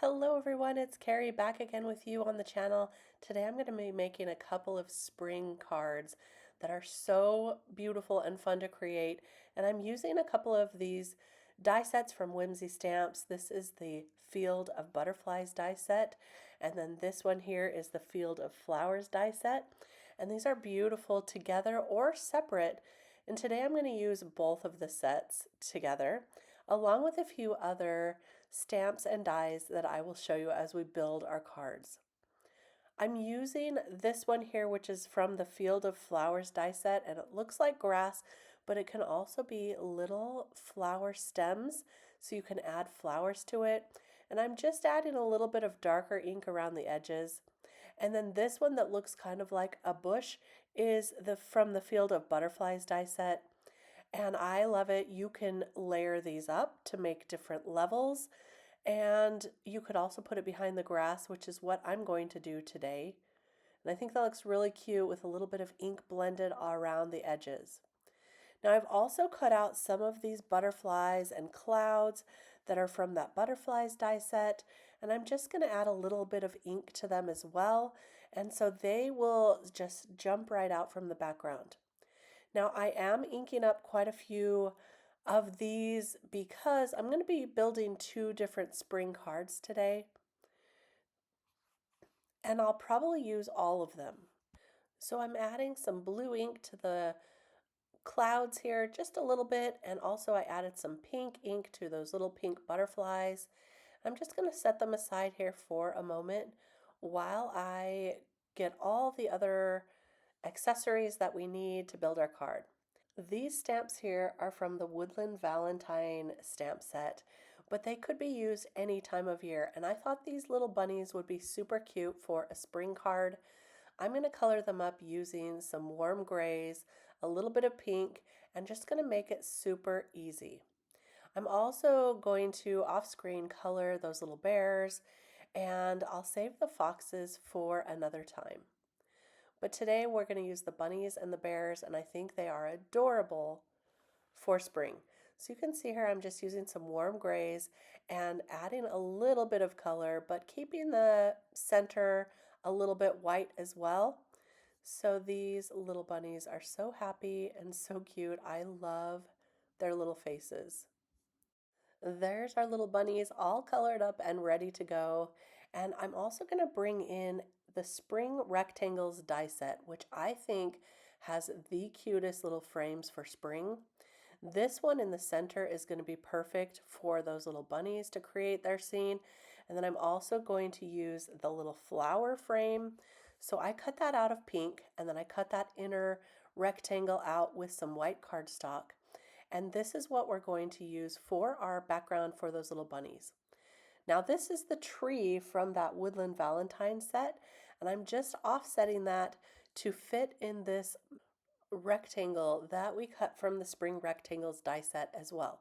Hello everyone, it's Kari back again with you on the channel. Today I'm going to be making a couple of spring cards that are so beautiful and fun to create, and I'm using a couple of these die sets from Whimsy Stamps. This is the Field of Butterflies die set, and then this one here is the Field of Flowers die set, and these are beautiful together or separate, and today I'm going to use both of the sets together along with a few other stamps and dies that I will show you as we build our cards. I'm using this one here, which is from the Field of Flowers die set, and it looks like grass, but it can also be little flower stems, so you can add flowers to it. And I'm just adding a little bit of darker ink around the edges. And then this one that looks kind of like a bush is from the Field of Butterflies die set. And I love it. You can layer these up to make different levels, and you could also put it behind the grass, which is what I'm going to do today. And I think that looks really cute with a little bit of ink blended around the edges. Now I've also cut out some of these butterflies and clouds that are from that butterflies die set, and I'm just going to add a little bit of ink to them as well, and so they will just jump right out from the background. Now I am inking up quite a few of these because I'm going to be building two different spring cards today, and I'll probably use all of them. So I'm adding some blue ink to the clouds here just a little bit, and also I added some pink ink to those little pink butterflies. I'm just going to set them aside here for a moment while I get all the other accessories that we need to build our card. These stamps here are from the Woodland Valentine stamp set, but they could be used any time of year, and I thought these little bunnies would be super cute for a spring card. I'm going to color them up using some warm grays, a little bit of pink, and just going to make it super easy. I'm also going to off-screen color those little bears, and I'll save the foxes for another time. But today we're going to use the bunnies and the bears, and I think they are adorable for spring. So you can see here I'm just using some warm grays and adding a little bit of color, but keeping the center a little bit white as well. So these little bunnies are so happy and so cute. I love their little faces. There's our little bunnies all colored up and ready to go. And I'm also going to bring in the Spring Rectangles die set, which I think has the cutest little frames for spring. This one in the center is going to be perfect for those little bunnies to create their scene. And then I'm also going to use the little flower frame. So I cut that out of pink, and then I cut that inner rectangle out with some white cardstock. And this is what we're going to use for our background for those little bunnies. Now this is the tree from that Woodland Valentine set, and I'm just offsetting that to fit in this rectangle that we cut from the Spring Rectangles die set as well.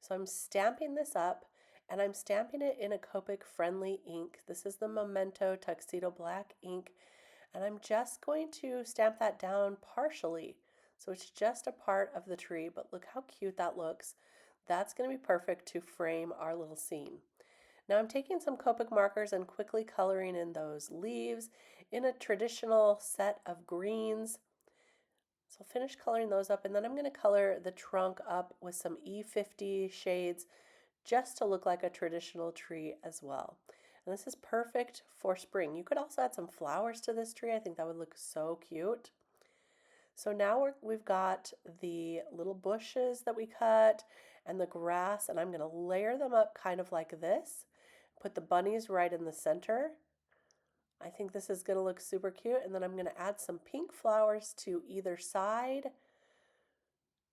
So I'm stamping this up, and I'm stamping it in a Copic friendly ink. This is the Memento Tuxedo Black ink, and I'm just going to stamp that down partially. So it's just a part of the tree, but look how cute that looks. That's going to be perfect to frame our little scene. Now I'm taking some Copic markers and quickly coloring in those leaves in a traditional set of greens. So I'll finish coloring those up, and then I'm going to color the trunk up with some E50 shades just to look like a traditional tree as well. And this is perfect for spring. You could also add some flowers to this tree. I think that would look so cute. So now we've got the little bushes that we cut and the grass, and I'm going to layer them up kind of like this. Put the bunnies right in the center. I think this is going to look super cute, and then I'm going to add some pink flowers to either side,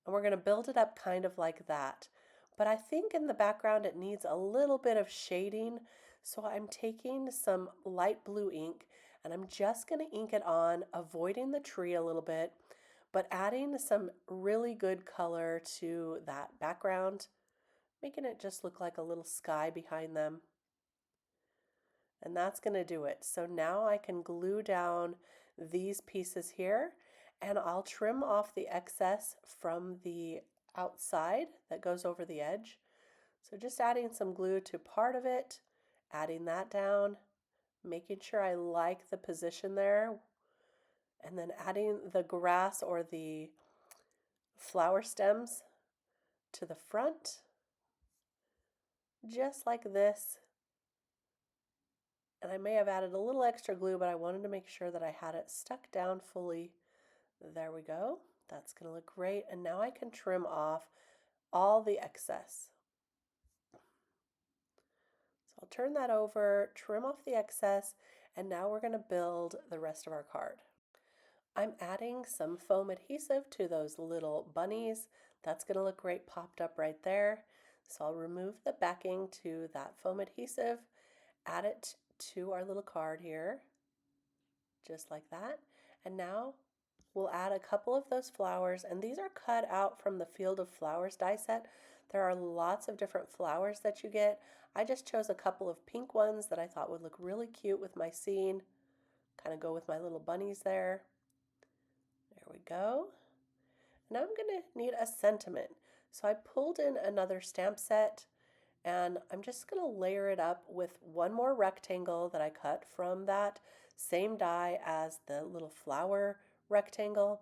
and we're going to build it up kind of like that. But I think in the background it needs a little bit of shading, so I'm taking some light blue ink, and I'm just going to ink it on, avoiding the tree a little bit, but adding some really good color to that background, making it just look like a little sky behind them. And that's going to do it. So now I can glue down these pieces here, and I'll trim off the excess from the outside that goes over the edge. So just adding some glue to part of it Adding that down, making sure I like the position there, and then adding the grass or the flower stems to the front, just like this. And I may have added a little extra glue, but I wanted to make sure that I had it stuck down fully. There we go. That's going to look great. And now I can trim off all the excess. So I'll turn that over, trim off the excess, and now we're going to build the rest of our card. I'm adding some foam adhesive to those little bunnies. That's going to look great popped up right there. So I'll remove the backing to that foam adhesive, add it to our little card here, just like that. And now we'll add a couple of those flowers, and these are cut out from the Field of Flowers die set. There are lots of different flowers that you get. I just chose a couple of pink ones that I thought would look really cute with my scene. Kind of go with my little bunnies there. There we go. Now I'm going to need a sentiment. So I pulled in another stamp set, and I'm just going to layer it up with one more rectangle that I cut from that same die as the little flower rectangle.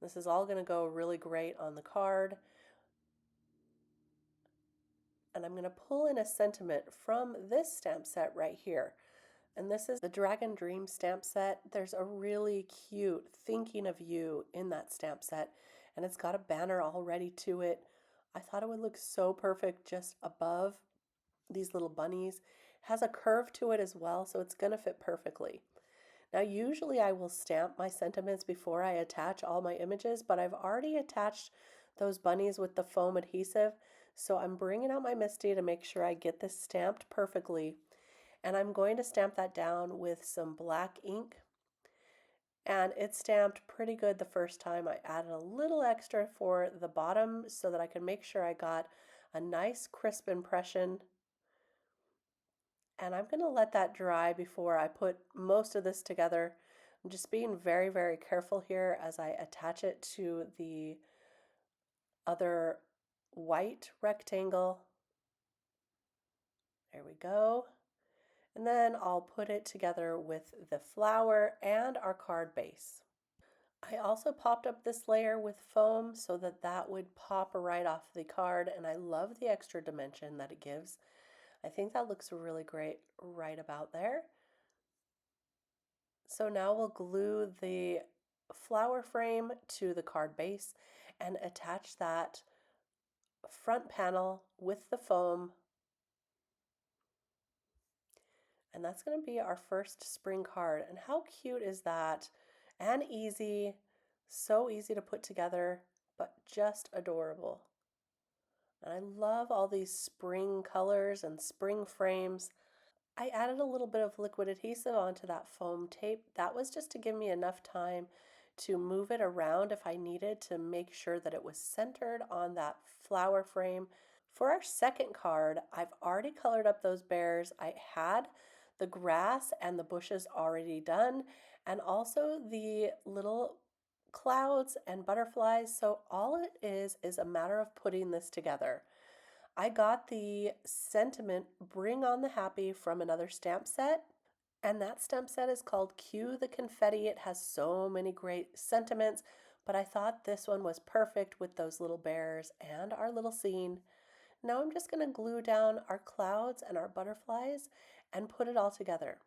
This is all going to go really great on the card. And I'm going to pull in a sentiment from this stamp set right here. And this is the Dragon Dream stamp set. There's a really cute thinking of you in that stamp set, and it's got a banner already to it. I thought it would look so perfect just above these little bunnies. It has a curve to it as well, so it's going to fit perfectly. Now, usually I will stamp my sentiments before I attach all my images, but I've already attached those bunnies with the foam adhesive, so I'm bringing out my MISTI to make sure I get this stamped perfectly. And I'm going to stamp that down with some black ink. And it stamped pretty good the first time. I added a little extra for the bottom so that I could make sure I got a nice crisp impression. And I'm going to let that dry before I put most of this together. I'm just being very, very careful here as I attach it to the other white rectangle. There we go. And then I'll put it together with the flower and our card base. I also popped up this layer with foam so that that would pop right off the card, and I love the extra dimension that it gives. I think that looks really great right about there. So now we'll glue the flower frame to the card base and attach that front panel with the foam. And that's going to be our first spring card. And how cute is that? And easy, so easy to put together, but just adorable. And I love all these spring colors and spring frames. I added a little bit of liquid adhesive onto that foam tape. That was just to give me enough time to move it around if I needed to make sure that it was centered on that flower frame. For our second card, I've already colored up those bears. I had the grass and the bushes already done, and also the little clouds and butterflies. So all it is a matter of putting this together. I got the sentiment Bring on the Happy from another stamp set, and that stamp set is called Cue the Confetti. It has so many great sentiments, but I thought this one was perfect with those little bears and our little scene. Now I'm just going to glue down our clouds and our butterflies and put it all together.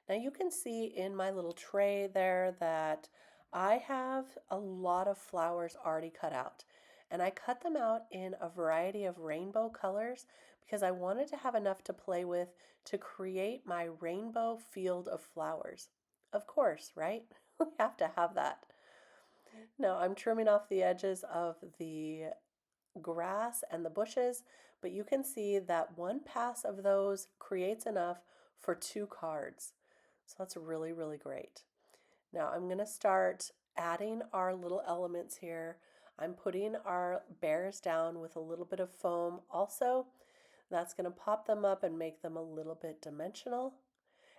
Now you can see in my little tray there that I have a lot of flowers already cut out. And I cut them out in a variety of rainbow colors because I wanted to have enough to play with to create my rainbow field of flowers. Of course, right? We have to have that. Now I'm trimming off the edges of the grass and the bushes, but you can see that one pass of those creates enough for 2 cards. So that's really, really great. Now I'm going to start adding our little elements here. I'm putting our bears down with a little bit of foam also. That's going to pop them up and make them a little bit dimensional.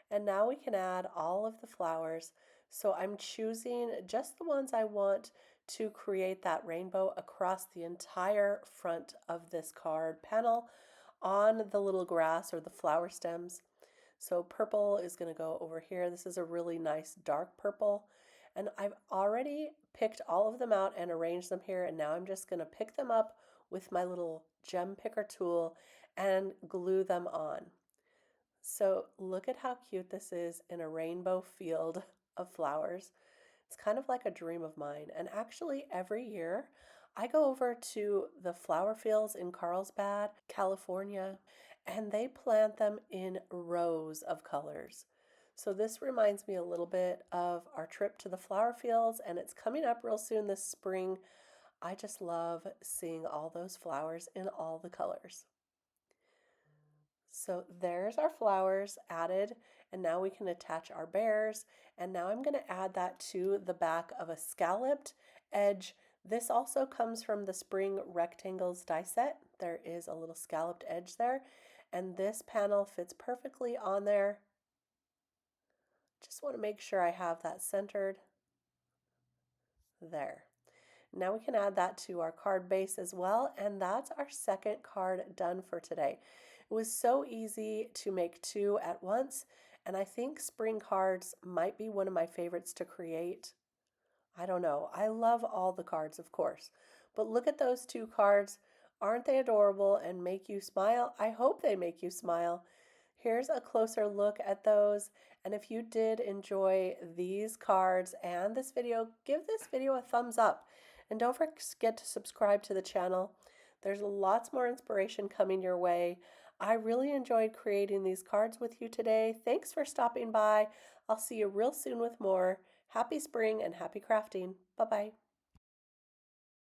And now we can add all of the flowers. So I'm choosing just the ones I want to create that rainbow across the entire front of this card panel on the little grass or the flower stems. So purple is going to go over here. This is a really nice dark purple. And I've already picked all of them out and arranged them here. And now I'm just going to pick them up with my little gem picker tool and glue them on. So look at how cute this is in a rainbow field of flowers. It's kind of like a dream of mine. And actually, every year I go over to the flower fields in Carlsbad, California, and they plant them in rows of colors. So this reminds me a little bit of our trip to the flower fields, and it's coming up real soon this spring. I just love seeing all those flowers in all the colors. So there's our flowers added, and now we can attach our bears. And now I'm going to add that to the back of a scalloped edge. This also comes from the Spring Rectangles die set. There is a little scalloped edge there, and this panel fits perfectly on there. Just want to make sure I have that centered there. Now we can add that to our card base as well, and that's our second card done for today. It was so easy to make two at once, and I think spring cards might be one of my favorites to create. I don't know. I love all the cards, of course, but look at those two cards. Aren't they adorable and make you smile? I hope they make you smile. Here's a closer look at those. And if you did enjoy these cards and this video, give this video a thumbs up. And don't forget to subscribe to the channel. There's lots more inspiration coming your way. I really enjoyed creating these cards with you today. Thanks for stopping by. I'll see you real soon with more. Happy spring and happy crafting. Bye-bye.